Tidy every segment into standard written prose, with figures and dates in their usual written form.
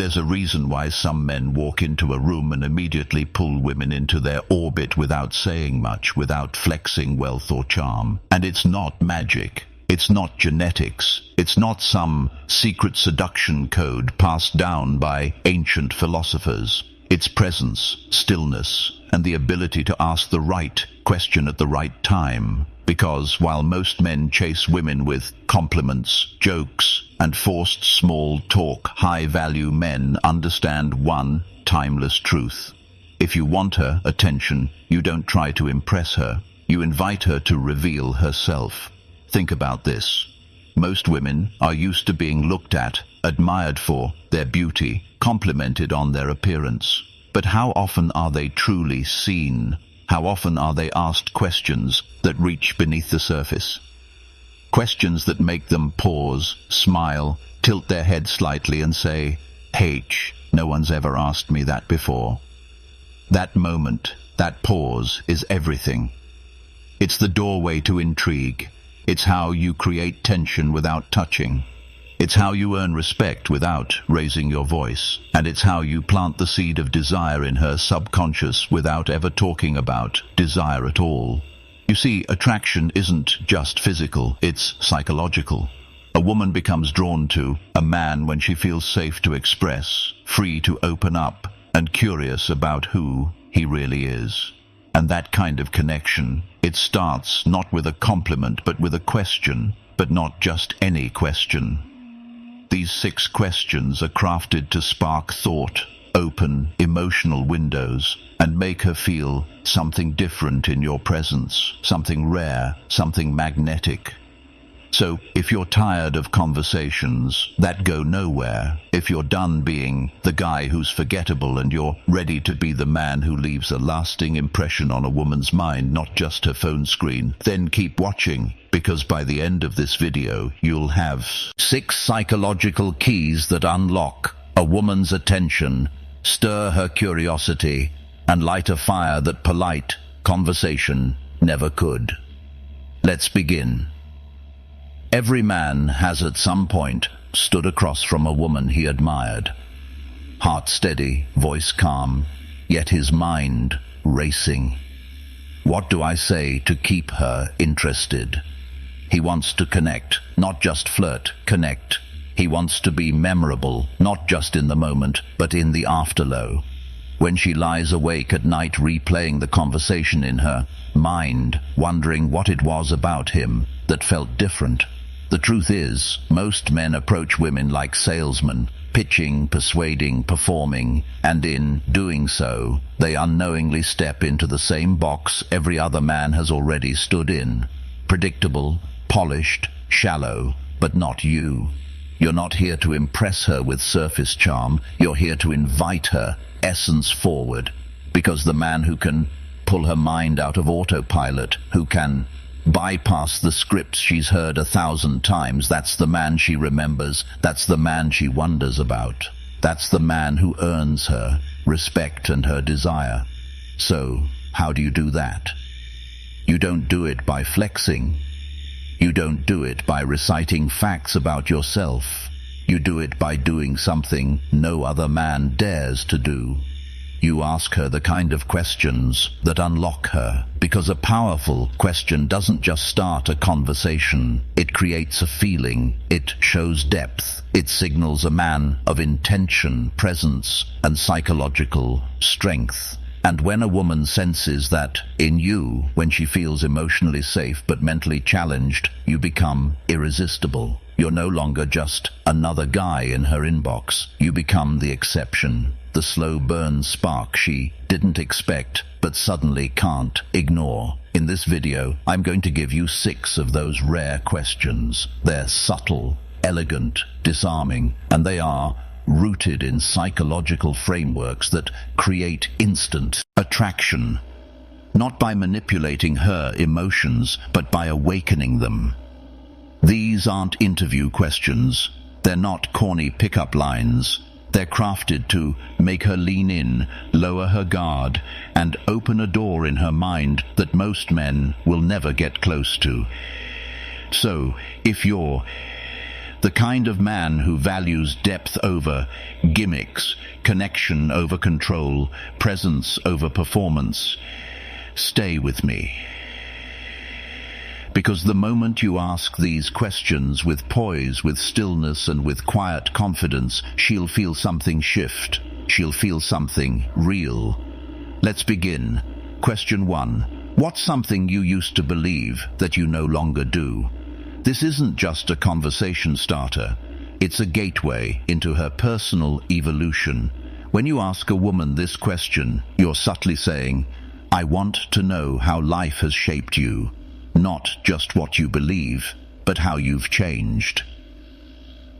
There's a reason why some men walk into a room and immediately pull women into their orbit without saying much, without flexing wealth or charm. And it's not magic. It's not genetics. It's not some secret seduction code passed down by ancient philosophers. It's presence, stillness, and the ability to ask the right question at the right time. Because while most men chase women with compliments, jokes, and forced small talk, high-value men understand one timeless truth. If you want her attention, you don't try to impress her. You invite her to reveal herself. Think about this. Most women are used to being looked at, admired for their beauty, complimented on their appearance. But how often are they truly seen? How often are they asked questions that reach beneath the surface? Questions that make them pause, smile, tilt their head slightly and say, "H, no one's ever asked me that before." That moment, that pause, is everything. It's the doorway to intrigue. It's how you create tension without touching. It's how you earn respect without raising your voice. And it's how you plant the seed of desire in her subconscious without ever talking about desire at all. You see, attraction isn't just physical, it's psychological. A woman becomes drawn to a man when she feels safe to express, free to open up, and curious about who he really is. And that kind of connection, it starts not with a compliment but with a question, but not just any question. These 6 questions are crafted to spark thought, open emotional windows, and make her feel something different in your presence, something rare, something magnetic. So, if you're tired of conversations that go nowhere, if you're done being the guy who's forgettable and you're ready to be the man who leaves a lasting impression on a woman's mind, not just her phone screen, then keep watching, because by the end of this video, you'll have 6 psychological keys that unlock a woman's attention, stir her curiosity, and light a fire that polite conversation never could. Let's begin. Every man has at some point stood across from a woman he admired. Heart steady, voice calm, yet his mind racing. What do I say to keep her interested? He wants to connect, not just flirt, connect. He wants to be memorable, not just in the moment, but in the afterglow. When she lies awake at night replaying the conversation in her mind, wondering what it was about him that felt different. The truth is, most men approach women like salesmen, pitching, persuading, performing, and in doing so, they unknowingly step into the same box every other man has already stood in. Predictable, polished, shallow, but not you. You're not here to impress her with surface charm, you're here to invite her essence forward, because the man who can pull her mind out of autopilot, who can bypass the scripts she's heard 1,000 times, that's the man she remembers, that's the man she wonders about. That's the man who earns her respect and her desire. So, how do you do that? You don't do it by flexing. You don't do it by reciting facts about yourself. You do it by doing something no other man dares to do. You ask her the kind of questions that unlock her, because a powerful question doesn't just start a conversation. It creates a feeling, it shows depth, it signals a man of intention, presence, and psychological strength. And when a woman senses that in you, when she feels emotionally safe but mentally challenged, you become irresistible. You're no longer just another guy in her inbox. You become the exception. The slow burn spark she didn't expect but suddenly can't ignore. In this video, I'm going to give you 6 of those rare questions. They're subtle, elegant, disarming, and they are rooted in psychological frameworks that create instant attraction, not by manipulating her emotions, but by awakening them. These aren't interview questions. They're not corny pickup lines. They're crafted to make her lean in, lower her guard, and open a door in her mind that most men will never get close to. So, if you're The kind of man who values depth over gimmicks, connection over control, presence over performance. Stay with me. Because the moment you ask these questions with poise, with stillness, and with quiet confidence, she'll feel something shift. She'll feel something real. Let's begin. Question 1. What's something you used to believe that you no longer do? This isn't just a conversation starter. It's a gateway into her personal evolution. When you ask a woman this question, you're subtly saying, I want to know how life has shaped you. Not just what you believe, but how you've changed.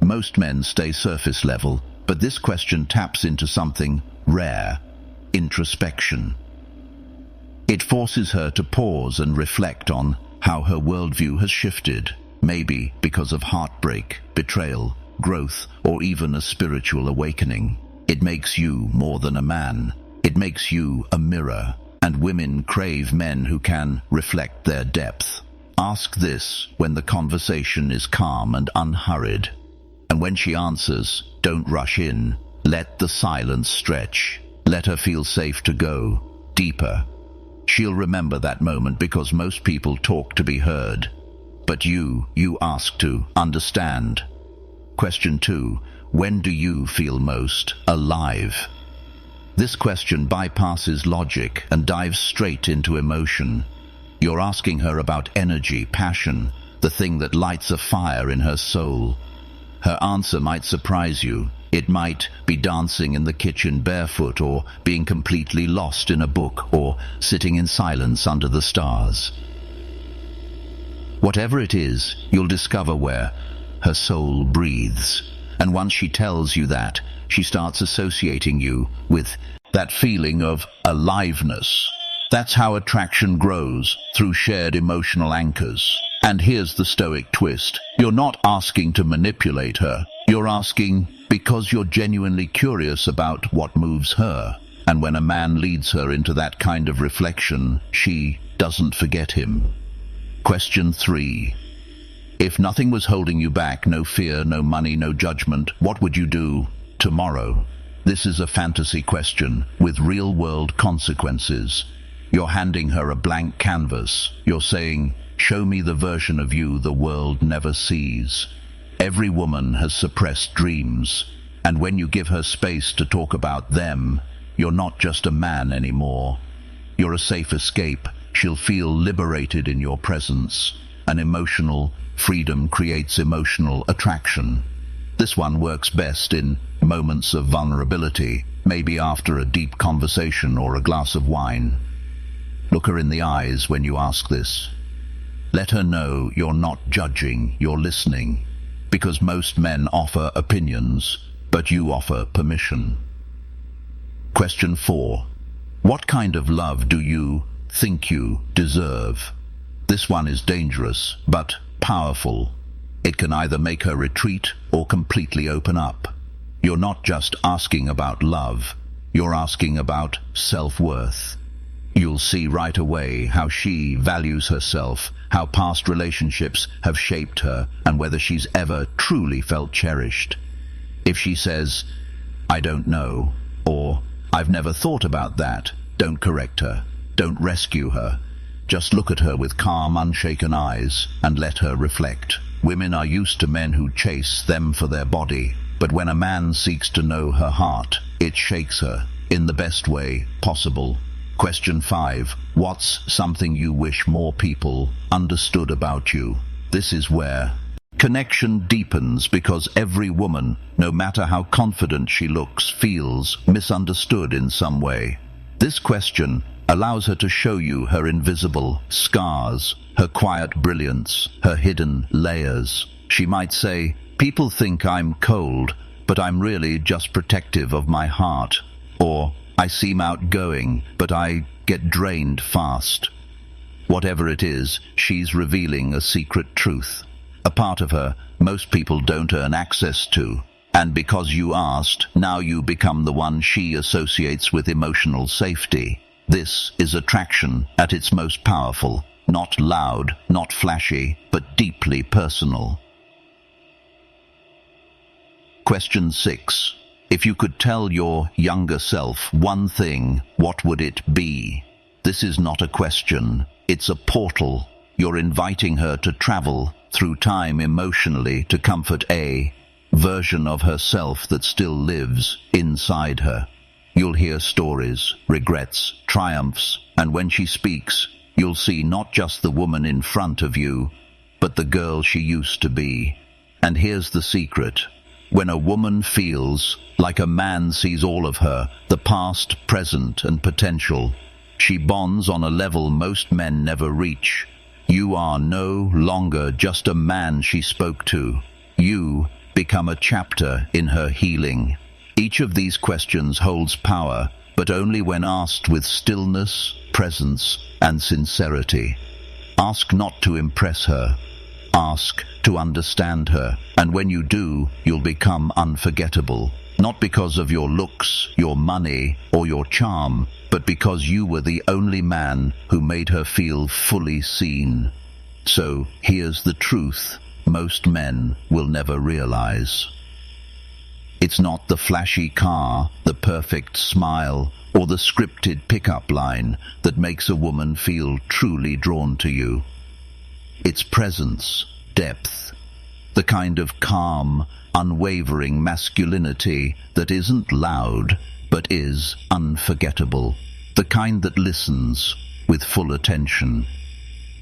Most men stay surface level, but this question taps into something rare: introspection. It forces her to pause and reflect on how her worldview has shifted, maybe because of heartbreak, betrayal, growth, or even a spiritual awakening. It makes you more than a man. It makes you a mirror. And women crave men who can reflect their depth. Ask this when the conversation is calm and unhurried. And when she answers, don't rush in. Let the silence stretch. Let her feel safe to go deeper. She'll remember that moment because most people talk to be heard. But you ask to understand. Question 2. When do you feel most alive? This question bypasses logic and dives straight into emotion. You're asking her about energy, passion, the thing that lights a fire in her soul. Her answer might surprise you. It might be dancing in the kitchen barefoot, or being completely lost in a book, or sitting in silence under the stars. Whatever it is, you'll discover where her soul breathes. And once she tells you that, she starts associating you with that feeling of aliveness. That's how attraction grows, through shared emotional anchors. And here's the stoic twist. You're not asking to manipulate her. You're asking because you're genuinely curious about what moves her. And when a man leads her into that kind of reflection, she doesn't forget him. Question 3. If nothing was holding you back, no fear, no money, no judgment, what would you do tomorrow? This is a fantasy question with real-world consequences. You're handing her a blank canvas. You're saying, show me the version of you the world never sees. Every woman has suppressed dreams, and when you give her space to talk about them, you're not just a man anymore. You're a safe escape. She'll feel liberated in your presence. An emotional freedom creates emotional attraction. This one works best in moments of vulnerability, maybe after a deep conversation or a glass of wine. Look her in the eyes when you ask this. Let her know you're not judging, you're listening, because most men offer opinions, but you offer permission. Question 4. What kind of love do you think you deserve? This one is dangerous, but powerful. It can either make her retreat or completely open up. You're not just asking about love, you're asking about self-worth. You'll see right away how she values herself, how past relationships have shaped her, and whether she's ever truly felt cherished. If she says, I don't know, or I've never thought about that, don't correct her, don't rescue her. Just look at her with calm, unshaken eyes and let her reflect. Women are used to men who chase them for their body, but when a man seeks to know her heart, it shakes her in the best way possible. Question 5. What's something you wish more people understood about you? This is where connection deepens, because every woman, no matter how confident she looks, feels misunderstood in some way. This question allows her to show you her invisible scars, her quiet brilliance, her hidden layers. She might say, people think I'm cold, but I'm really just protective of my heart. Or, I seem outgoing, but I get drained fast. Whatever it is, she's revealing a secret truth, a part of her most people don't earn access to. And because you asked, now you become the one she associates with emotional safety. This is attraction at its most powerful, not loud, not flashy, but deeply personal. Question 6. If you could tell your younger self one thing, what would it be? This is not a question. It's a portal. You're inviting her to travel through time emotionally to comfort a version of herself that still lives inside her. You'll hear stories, regrets, triumphs, and when she speaks, you'll see not just the woman in front of you, but the girl she used to be. And here's the secret. When a woman feels like a man sees all of her, the past, present, and potential, she bonds on a level most men never reach. You are no longer just a man she spoke to. You become a chapter in her healing. Each of these questions holds power, but only when asked with stillness, presence, and sincerity. Ask not to impress her. Ask to understand her, and when you do, you'll become unforgettable. Not because of your looks, your money, or your charm, but because you were the only man who made her feel fully seen. So, here's the truth most men will never realize. It's not the flashy car, the perfect smile, or the scripted pickup line that makes a woman feel truly drawn to you. It's presence, depth, the kind of calm, unwavering masculinity that isn't loud, but is unforgettable. The kind that listens with full attention.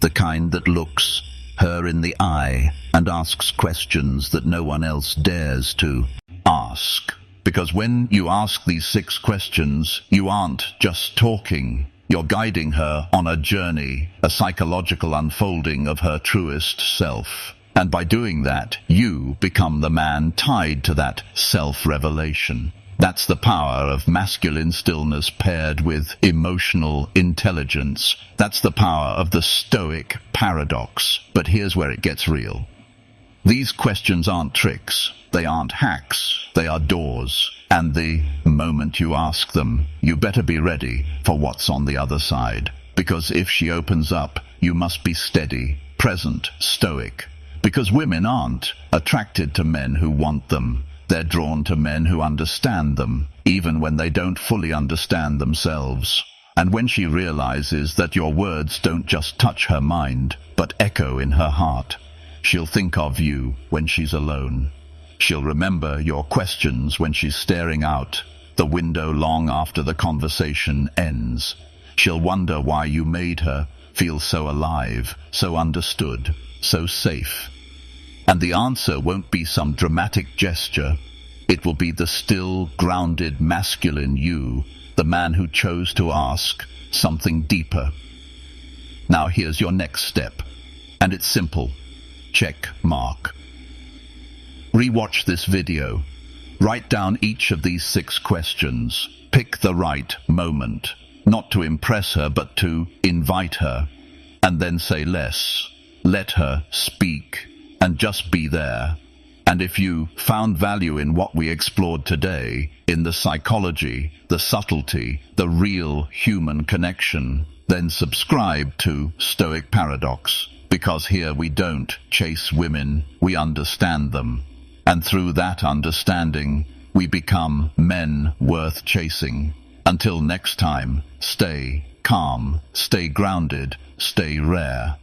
The kind that looks her in the eye and asks questions that no one else dares to ask. Because when you ask these 6 questions, you aren't just talking. You're guiding her on a journey, a psychological unfolding of her truest self. And by doing that, you become the man tied to that self-revelation. That's the power of masculine stillness paired with emotional intelligence. That's the power of the stoic paradox. But here's where it gets real. These questions aren't tricks. They aren't hacks. They are doors. And the moment you ask them, you better be ready for what's on the other side. Because if she opens up, you must be steady, present, stoic. Because women aren't attracted to men who want them. They're drawn to men who understand them, even when they don't fully understand themselves. And when she realizes that your words don't just touch her mind, but echo in her heart, she'll think of you when she's alone. She'll remember your questions when she's staring out the window long after the conversation ends. She'll wonder why you made her feel so alive, so understood, so safe. And the answer won't be some dramatic gesture. It will be the still, grounded, masculine you, the man who chose to ask something deeper. Now here's your next step. And it's simple. Check mark. Rewatch this video. Write down each of these 6 questions. Pick the right moment. Not to impress her, but to invite her. And then say less. Let her speak. And just be there. And if you found value in what we explored today, in the psychology, the subtlety, the real human connection, then subscribe to Stoic Paradox. Because here we don't chase women, we understand them. And through that understanding, we become men worth chasing. Until next time, stay calm, stay grounded, stay rare.